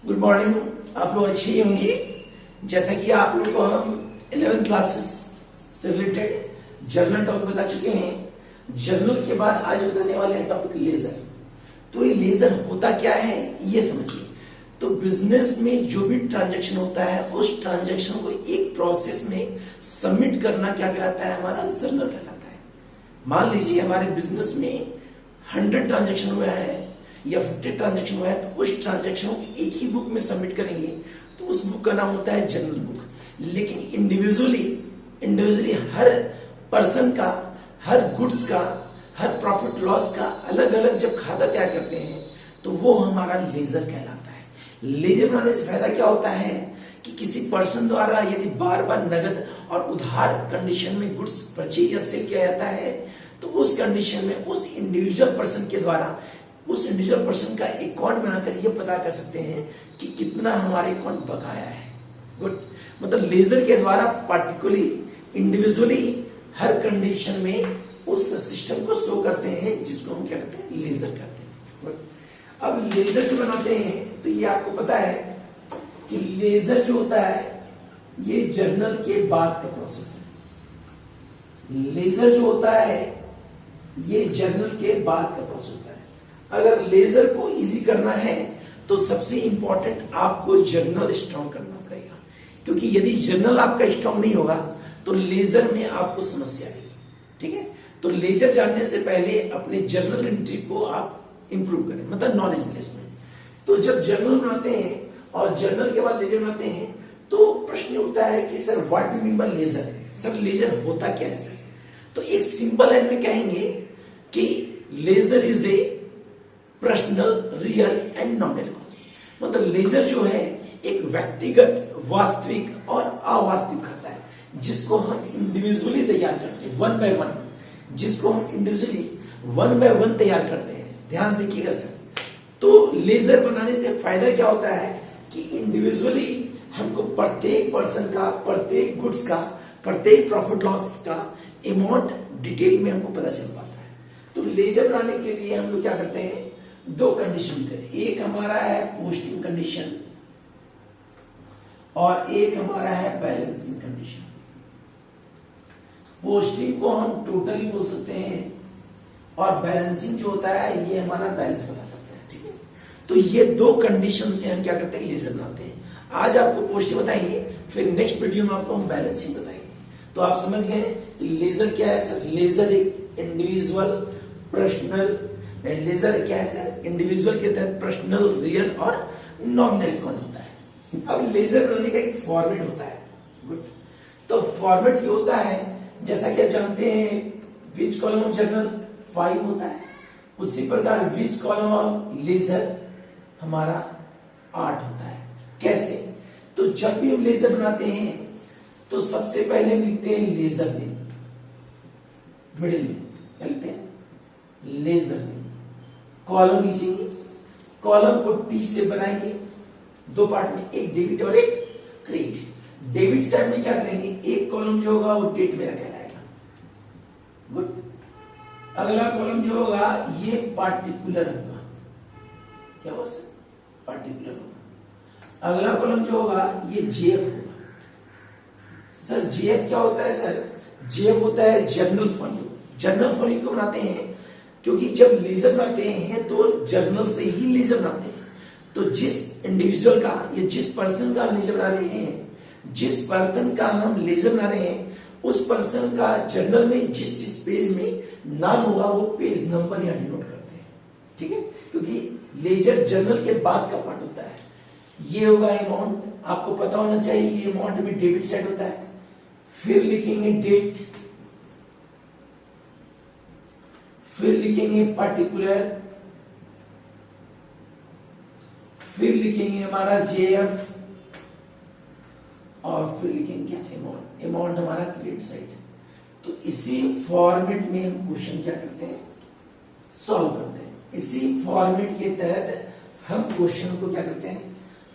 Good morning. आप लोग अच्छे ही होंगे। जैसा कि आप लोग को हम 11th क्लासेस से रिलेटेड जर्नल टॉपिक बता चुके हैं। जर्नल के बाद आज बताने वाले हैं टॉपिक लेजर। तो ये लेजर होता क्या है ये समझिए। तो बिजनेस में जो भी ट्रांजैक्शन होता है उस ट्रांजैक्शन को एक प्रोसेस में सबमिट करना क्या कहलाता है, हमारा जर्नल कहलाता है। मान लीजिए हमारे बिजनेस में 100 ट्रांजैक्शन हुआ है या 50 ट्रांजैक्शन हुआ है, तो उस ट्रांजैक्शन को एक ही बुक में सबमिट करेंगे तो उस बुक का नाम होता है जर्नल बुक। लेकिन इंडिविजुअली हर पर्सन का, हर गुड्स का, हर प्रॉफिट लॉस का अलग अलग जब खाता तैयार करते हैं तो वो हमारा लेजर कहलाता है। लेजर बनाने से फायदा क्या होता है कि किसी पर्सन द्वारा यदि बार बार नगद और उधार कंडीशन में गुड्स परचेज या सेल किया जाता है तो उस कंडीशन में उस इंडिविजुअल पर्सन के द्वारा उस इंडिविजुअल पर्सन का अकाउंट बनाकर ये पता कर सकते हैं कि कितना हमारे अकाउंट बकाया है। गुड। मतलब लेजर के द्वारा पार्टिकुलरली इंडिविजुअली हर कंडीशन में उस सिस्टम को शो करते हैं जिसको हम क्या कहते हैं, लेजर कहते हैं। गुड। अब लेजर जो बनाते हैं तो ये आपको पता है कि लेजर जो होता है ये जर्नल के बाद का प्रोसेस है। लेजर जो होता है ये जर्नल के बाद का प्रोसेस होता है। अगर लेजर को इजी करना है तो सबसे इंपॉर्टेंट आपको जर्नल स्ट्रॉन्ग करना पड़ेगा, क्योंकि यदि जर्नल आपका स्ट्रॉन्ग नहीं होगा तो लेजर में आपको समस्या आएगी। ठीक है, तो लेजर जानने से पहले अपने जर्नल एंट्री को आप इंप्रूव करें, मतलब नॉलेज मिले इसमें। तो जब जर्नल बनाते हैं और जर्नल के बाद लेजर बनाते हैं तो प्रश्न उठता है कि sir what do mean by ledger, sir ledger होता क्या है सर। तो एक सिंपल लाइन में कहेंगे कि ledger is a personal, real and nominal. मतलब लेजर जो है एक व्यक्तिगत, वास्तविक और अवास्तविक खाता है जिसको हम इंडिविजुअली तैयार करते हैं, वन बाय वन, जिसको हम इंडिविजुअली वन बाय वन तैयार करते हैं। ध्यान देखिएगा सर। तो लेजर बनाने से फायदा क्या होता है कि इंडिविजुअली हमको प्रत्येक पर्सन का, प्रत्येक गुड्स का, प्रत्येक प्रॉफिट लॉस का अमाउंट डिटेल में हमको पता चल पाता है। तो लेजर बनाने के लिए हम लोग क्या करते हैं, दो कंडीशन करें। एक हमारा है पोस्टिंग कंडीशन और एक हमारा है बैलेंसिंग कंडीशन। पोस्टिंग को हम टोटली बोल सकते हैं और बैलेंसिंग जो होता है ये हमारा बैलेंस पता करता है। ठीक है, तो ये दो कंडीशन से हम क्या करते हैं, लेजर बनाते हैं। आज आपको पोस्टिंग बताएंगे, फिर नेक्स्ट वीडियो में आपको हम बैलेंसिंग बताएंगे। तो आप समझ गए कि लेजर क्या है सर। लेजर एक इंडिविजुअल, पर्सनल, लेजर क्या है सर, इंडिविजुअल के तहत पर्सनल, रियल और नॉमिनल कौन होता है। अब लेजर बनाने का एक फॉर्मेट होता है। गुड। तो फॉर्मेट ये होता है जैसा कि आप जानते हैं विच कॉलम ऑफ जर्नल 5 होता है, उसी प्रकार विच कॉलम ऑफ लेजर हमारा 8 होता है। कैसे, तो जब भी हम लेजर बनाते हैं तो सबसे पहले हम लिखते हैं लेजर नेम, मिडिल में क्या लिखते हैं, लेजर नेम। कॉलम लीजिए, कॉलम को टी से बनाएंगे दो पार्ट में, एक डेबिट और एक क्रेडिट। डेबिट साइड में क्या करेंगे, एक कॉलम जो होगा वो डेट मेरा कहलाएगा। गुड। अगला कॉलम जो होगा ये पार्टिकुलर होगा, क्या होगा सर, पार्टिकुलर होगा। अगला कॉलम जो होगा ये जेएफ होगा। सर जेएफ क्या होता है सर, जेएफ होता है जर्नल फॉलियो। जर्नल फॉलियो क्यों बनाते हैं, क्योंकि जब लेजर बनाते हैं तो जर्नल से ही लेजर बनाते हैं। तो जिस इंडिविजुअल का या जिस पर्सन का हम लेजर बना रहे हैं, जिस पर्सन का हम लेजर बना रहे हैं उस पर्सन का जर्नल में जिस जिस पेज में नाम होगा वो पेज नंबर यहाँ डिनोट करते हैं। ठीक है, क्योंकि लेजर जर्नल के बाद का पार्ट होता है। ये होगा अमाउंट, आपको पता होना चाहिए ये अमाउंट में डेबिट साइड होता है। फिर लिखेंगे डेट, फिर लिखेंगे पार्टिकुलर, फिर लिखेंगे हमारा जेएफ और फिर लिखेंगे क्या, अमाउंट। अमाउंट हमारा क्रेडिट साइड। तो इसी फॉर्मेट में हम क्वेश्चन क्या करते हैं, सॉल्व करते हैं। इसी फॉर्मेट के तहत हम क्वेश्चन को क्या करते हैं,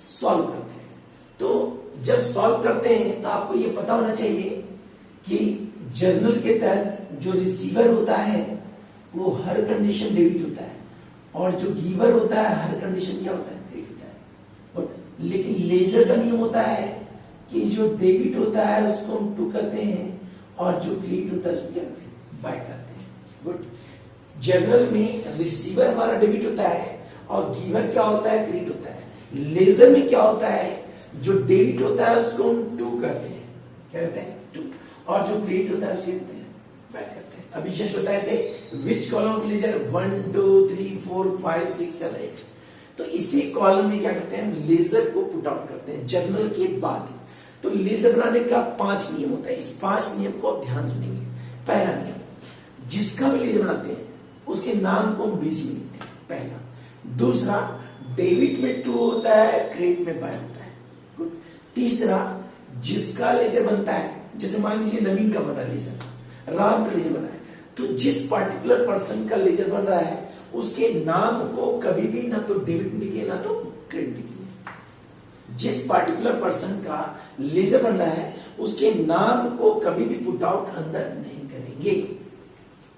सॉल्व करते हैं। तो जब सॉल्व करते हैं तो आपको ये पता होना चाहिए कि जर्नल के तहत जो रिसीवर होता है वो हर कंडीशन डेबिट होता है और जो गिवर होता है हर कंडीशन क्या होता है, क्रेडिट होता है। लेकिन लेजर का नियम होता है कि जो डेबिट होता है उसको हम टू कहते हैं और जो क्रेडिट होता है उसको क्या कहते हैं, बाय कहते हैं। गुड। जर्नल में रिसीवर हमारा डेबिट होता है और गिवर क्या होता है, क्रेडिट होता है। लेजर में क्या होता है, जो डेबिट होता है उसको हम टू कहते हैं, क्या कहते हैं, टू, और जो क्रेडिट होता है उसको कहते हैं बाय कहते हैं। अभी जस्ट बताए थे विच कॉलम ऑफ लेजर 1 2 3 4 5 6 7 8। तो इसी कॉलम में क्या करते हैं, लेजर को पुट आउट करते हैं जर्नल के बाद। तो लेजर बनाने का 5 नियम होता है। इस 5 नियम को आप ध्यान सुनेंगे। पहला नियम, जिसका भी लेजर बनाते हैं उसके नाम को हम बीच में लिखते हैं, पहला। दूसरा, डेबिट में टू होता है, क्रेडिट में बाय होता है। गुड। तीसरा, जिसका लेजर बनता है, जैसे मान लीजिए नवीन का बना लेजर, राम का लेजर बना है, तो जिस पार्टिकुलर पर्सन का लेजर बन रहा है उसके नाम को कभी भी ना तो डेबिट लिखिए ना तो क्रेडिट लिखिए। जिस पार्टिकुलर पर्सन का लेजर बन रहा है उसके नाम को कभी भी पुट आउट अंदर नहीं करेंगे।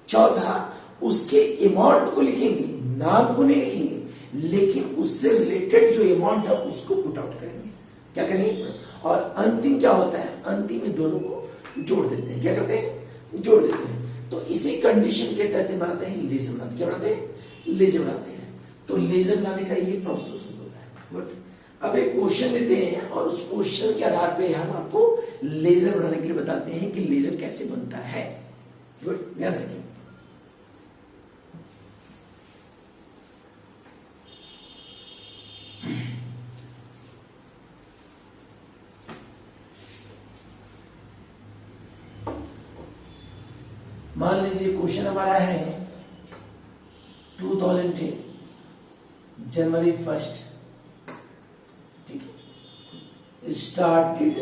चौथा, उसके अमाउंट को लिखेंगे, नाम को नहीं लिखेंगे, लेकिन उससे रिलेटेड जो अमाउंट है उसको पुट आउट करेंगे। क्या करेंगे? और अंतिम क्या होता है, अंतिम में दोनों को जोड़ देते हैं। क्या करते हैं? जोड़ देते हैं। तो इसी कंडीशन के तहत बनाते हैं लेजर बनाते हैं। क्या बनाते हैं? लेजर बनाते हैं। तो लेजर बनाने का ये प्रोसेस होता है। बट अब एक क्वेश्चन देते हैं और उस क्वेश्चन के आधार पे हम आपको लेजर बनाने के लिए बताते हैं कि लेजर कैसे बनता है। गुड, ध्यान रखिए। मान लीजिए क्वेश्चन हमारा है 2010 जनवरी 1, ठीक है, started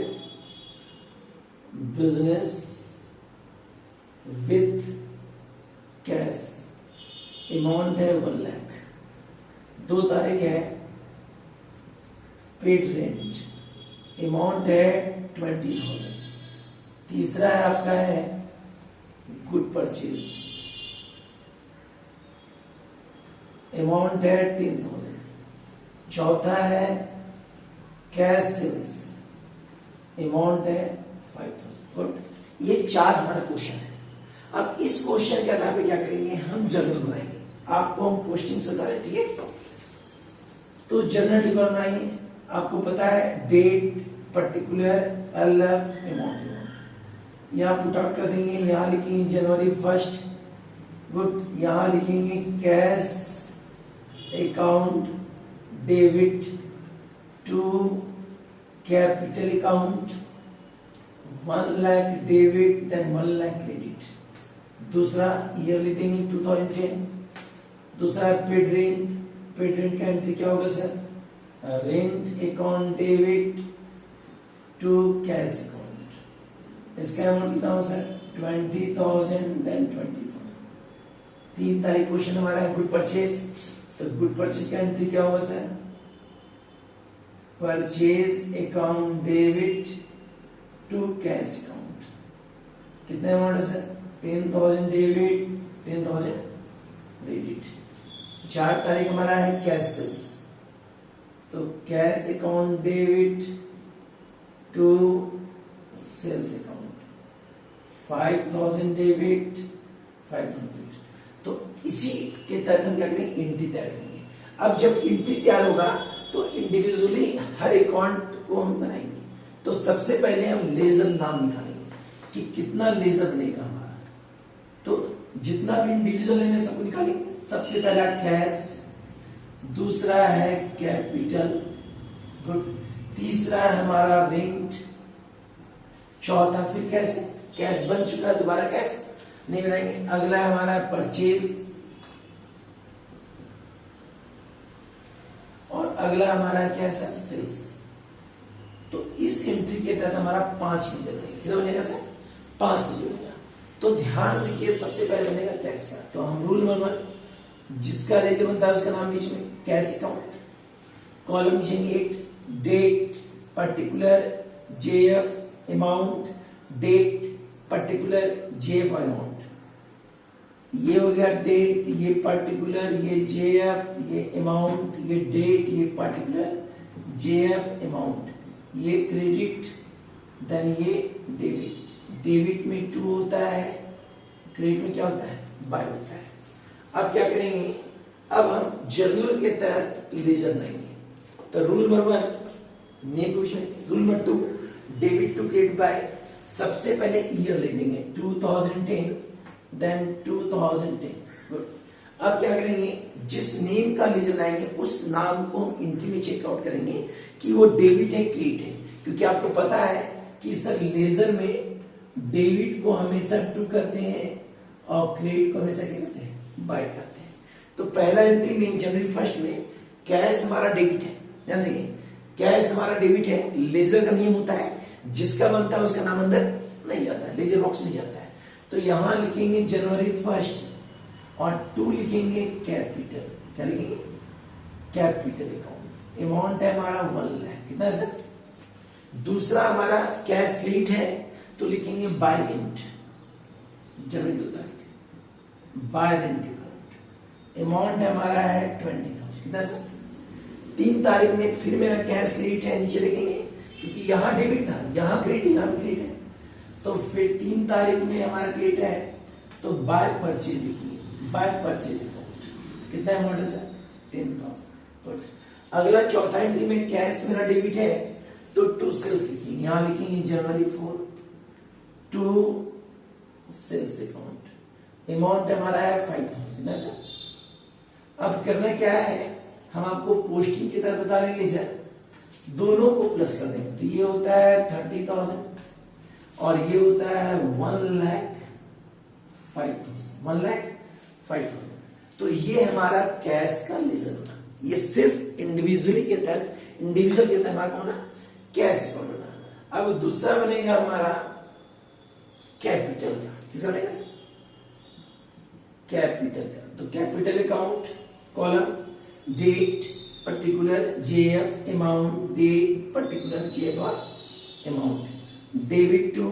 business with cash, amount है 1 लाख। 2 तारीख है, पेड रेंट, अमाउंट है 20,000। तीसरा है आपका है गुड परचेज, अमाउंट है 10,000। चौथा है कैश सेल्स, अमाउंट है 5,000। गुड। ये 4 हमारा क्वेश्चन है। अब इस क्वेश्चन के आधार पे क्या करेंगे, हम जर्नल बनाएंगे। आपको हम पोस्टिंग से बता रहे, ठीक है। तो जर्नल रिकॉर्ड बनाएंगे। आपको पता है डेट, पर्टिकुलर, LF, अमाउंट, यहां पुट आउट कर देंगे। यहां लिखेंगे जनवरी 1। गुड। यहां लिखेंगे cash account debit to capital account, 1 lakh debit then 1 lakh credit. दूसरा ईयर लिख देंगे 2010। दूसरा है पेड रेंट। पेड रेंट का एंट्री क्या होगा sir, rent account debit to cash account. इसका अमाउंट कितना हो सर, 20,000 देन 20,000। 3 तारीख क्वेश्चन हमारा है गुड परचेज। तो गुड परचेज का एंट्री क्या होगा sir, purchase account debit to cash account. कितने अमाउंट है सर, 10,000 डेबिट, 10,000 क्रेडिट। 4 तारीख हमारा है कैश सेल्स। तो cash account debit to sales account, 5,000 debit, 5,000 credit. तो इसी के तहत हम क्या करेंगे, एंट्री तैयार करेंगे। अब जब एंट्री तैयार होगा तो इंडिविजुअली हर अकाउंट को हम बनाएंगे। तो सबसे पहले हम लेजर नाम निकालेंगे कि कितना लेजर बनेगा हमारा। तो जितना भी इंडिविजुअल है सबको निकालेंगे। सबसे पहला कैश, दूसरा है कैपिटल, गुड। तीसरा है हमारा रेंट, चौथा फिर कैश, कैश बन चुका है, दोबारा कैश नहीं बनाएंगे। अगला है हमारा परचेज, और अगला हमारा क्या है सर, सेल्स। तो इस एंट्री के तहत हमारा 5 लेजर बनेगा। कितना बनेगा सर, 5 लेजर बनेगा। तो ध्यान देखिए, सबसे पहले बनेगा कैश का। तो हम रूल नंबर 1, जिसका लेजर बनता है उसका नाम बीच में, कैश अकाउंट। कॉलम लिखेंगे 8, date, particular, JF, amount, date, particular, JF amount. ये हो गया डेट, ये पर्टिकुलर, ये JF, ये अमाउंट, ये डेट, ये पर्टिकुलर, JF अमाउंट, ये क्रेडिट, देन ये डेबिट। डेबिट में 2 होता है, क्रेडिट में क्या होता है, बाय होता है। अब क्या करेंगे, अब हम जर्नल के तहत लेजर बनाएंगे। तो rule number 1 negotiate, rule number 2 debit to credit by. सबसे पहले ईयर ले देंगे 2010, देन 2010। गुड। अब क्या करेंगे, जिस नेम का लेजर बनाएंगे उस नाम को हम एंट्री में चेकआउट करेंगे कि वो डेबिट है क्रेडिट है, क्योंकि आपको पता है कि सर लेजर में डेबिट को हमेशा टू करते हैं और क्रेडिट को हमेशा क्या करते हैं, बाय करते हैं। तो पहला एंट्री में जनवरी 1 में कैश हमारा डेबिट है, ध्यान देखिए कैश हमारा डेबिट है। लेजर का नियम होता है जिसका बनता है उसका नाम अंदर नहीं जाता है, लेजर बॉक्स में जाता है। तो यहां लिखेंगे जनवरी 1 और 2 लिखेंगे कैपिटल, क्या लिखेंगे, कैपिटल अकाउंट। अमाउंट है हमारा 1 लाख, कितना है सर। दूसरा हमारा कैश क्रेडिट है तो लिखेंगे बाय रेंट, जनवरी 2 तारीख बाय रेंट अकाउंट। अमाउंट है हमारा है 20,000, कितना है सर। 3 तारीख में फिर मेरा कैश क्रेडिट है, नीचे लिखेंगे क्योंकि यहां डेबिट था, यहां क्रेडिट, यहां क्रेडिट है। तो फिर 3 तारीख में हमारा क्रेडिट है तो बाय परचेज लिखिए, बाय परचेज अकाउंट, कितना अमाउंट है सर, 10,000। अगला चौथा एंट्री में कैश मेरा डेबिट है तो टू सेल्स लिखेंगे, यहां लिखेंगे जनवरी 4 टू सेल्स अकाउंट। अमाउंट हमारा है 5,000, कितना सर। अब करना क्या है, हम आपको पोस्टिंग की तरह बता रहे हैं सर, दोनों को प्लस कर देंगे। तो ये होता है 30,000 और ये होता है 1,05,000। तो ये हमारा कैश का लेजर बना। ये सिर्फ इंडिविजुअल के तहत हमारा होना कैश का बना। अब दूसरा बनेगा हमारा कैपिटल का, किसका बनेगा सर, कैपिटल का। तो capital account column date particular JF amount, date particular JF और amount, debit to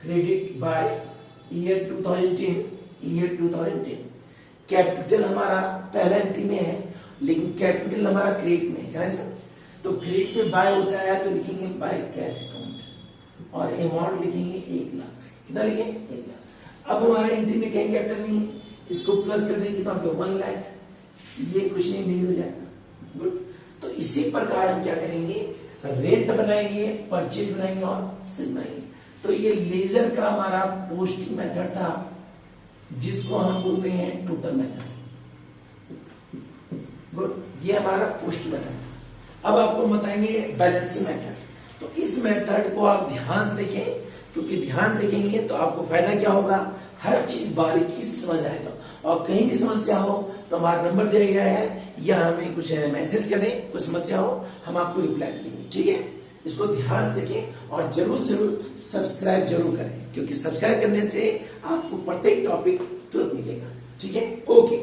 credit by year 2010। Capital हमारा पहला एंट्री में है लेकिन कैपिटल हमारा क्रेडिट में है, क्या है सर। तो क्रेडिट में बाय होता है तो लिखेंगे बाय कैश अकाउंट और अमाउंट लिखेंगे 1 लाख, कितना लिखेंगे 1 लाख। अब हमारा एंट्री में कहीं कैपिटल नहीं है, इसको प्लस कर देंगे, कितना हो गया 1 लाख। ये कुछ नहीं हो जाएगा। गुड। तो इसी प्रकार हम क्या करेंगे, रेंट बनाएंगे, परचेज बनाएंगे और सेल बनाएंगे। तो ये लेजर का हमारा पोस्टिंग मेथड था जिसको हम बोलते हैं टोटल मेथड। गुड। ये हमारा पोस्टिंग मेथड। अब आपको बताएंगे बैलेंसिंग मेथड। तो इस मेथड को आप ध्यान से देखें, क्योंकि ध्यान से देखेंगे तो आपको फायदा क्या होगा, हर चीज बारीकी से समझ आएगा। और कहीं भी समस्या हो तो हमारा नंबर दिया गया है, या हमें कुछ मैसेज करें, कुछ समस्या हो हम आपको रिप्लाई करेंगे, ठीक है। इसको ध्यान से देखें और जरूर सब्सक्राइब जरूर करें, क्योंकि सब्सक्राइब करने से आपको प्रत्येक टॉपिक तुरंत मिलेगा, ठीक है। ओके।